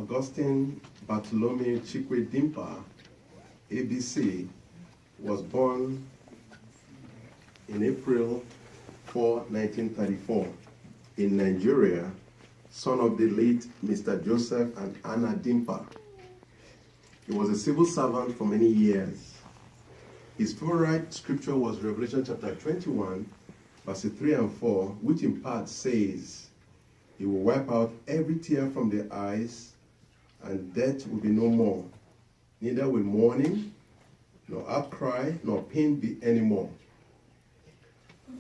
Augustine Bartholomew Chikwe Dimkpa, ABC, was born in April 4, 1934, in Nigeria, son of the late Mr. Joseph and Anna Dimkpa. He was a civil servant for many years. His favorite scripture was Revelation chapter 21, verses 3 and 4, which in part says, "He will wipe out every tear from their eyes, and death will be no more. Neither will mourning, nor outcry, nor pain be anymore."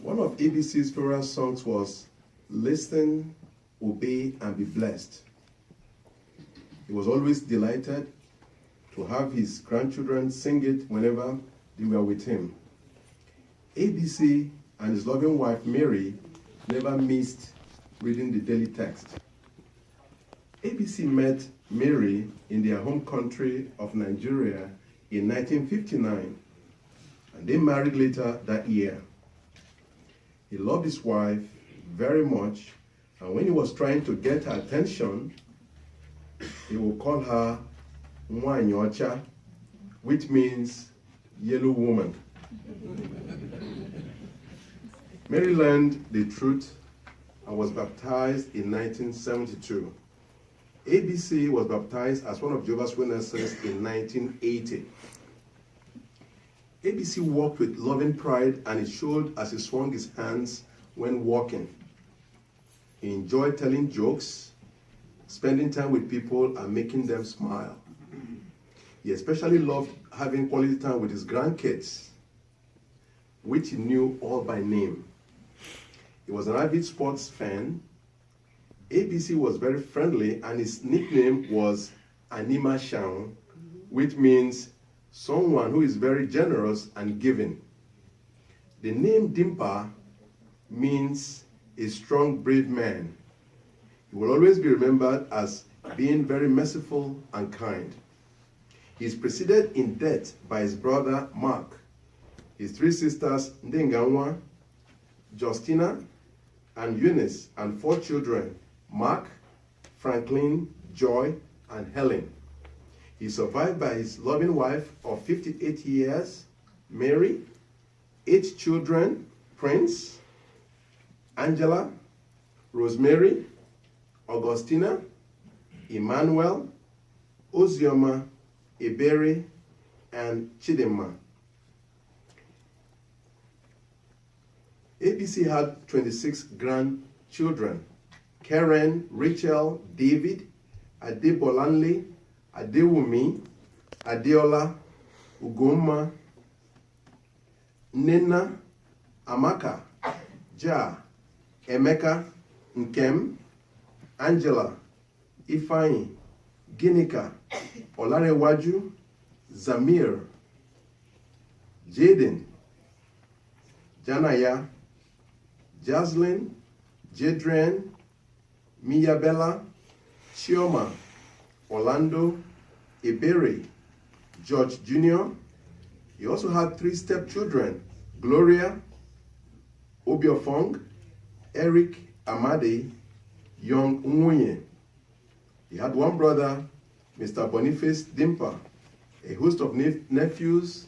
One of ABC's favorite songs was "Listen, Obey, and Be Blessed." He was always delighted to have his grandchildren sing it whenever they were with him. ABC and his loving wife Mary never missed reading the daily text. ABC met Mary in their home country of Nigeria in 1959, and they married later that year. He loved his wife very much, and when he was trying to get her attention, he would call her Nwanyi Ocha, which means yellow woman. Mary learned the truth and was baptized in 1972. ABC was baptized as one of Jehovah's Witnesses in 1980. ABC walked with loving pride, and it showed as he swung his hands when walking. He enjoyed telling jokes, spending time with people, and making them smile. He especially loved having quality time with his grandkids, which he knew all by name. He was an avid sports fan. ABC was very friendly, and his nickname was Anima Shang, which means someone who is very generous and giving. The name Dimkpa means a strong, brave man. He will always be remembered as being very merciful and kind. He is preceded in death by his brother Mark, his three sisters Ndenganwa, Justina, and Eunice, and four children, Mark, Franklin, Joy, and Helen. He is survived by his loving wife of 58 years, Mary, 8 children, Prince, Angela, Rosemary, Augustina, Emmanuel, Ozioma, Ebere, and Chidinma. ABC had 26 grandchildren: Karen, Rachel, David, Adebolanle, Adewumi, Adeola, Ugoma, Nena, Amaka, Ja, Emeka, Nkem, Angela, Ifeanyi, Ginika, Olarewaju, Zamir, Jaden, Janaya, Jaslyn, Jadrian, Miyabella, Chioma, Orlando, Ebere, George Jr. He also had 3 stepchildren: Gloria, Obiofong, Eric Amade, Young Nwunye. He had 1 brother, Mr. Boniface Dimkpa, a host of nephews,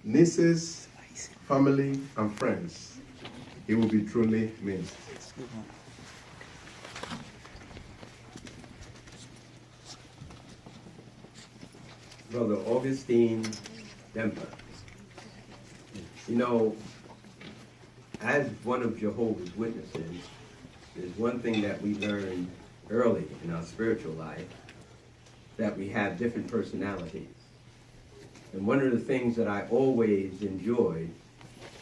nieces, family, and friends. He will be truly missed. Brother Augustine Dimkpa. You know, as one of Jehovah's Witnesses, there's one thing that we learned early in our spiritual life, that we have different personalities. And one of the things that I always enjoyed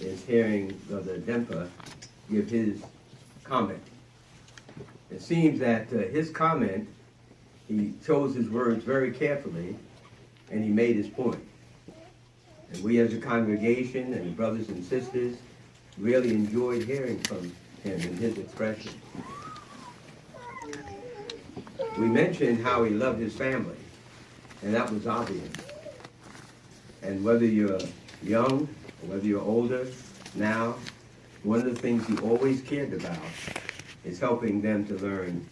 is hearing Brother Dimkpa give his comment. It seems that his comment, he chose his words very carefully, and he made his point. And we as a congregation and brothers and sisters really enjoyed hearing from him and his expression. We mentioned how he loved his family, and that was obvious. And whether you're young or whether you're older now, one of the things he always cared about is helping them to learn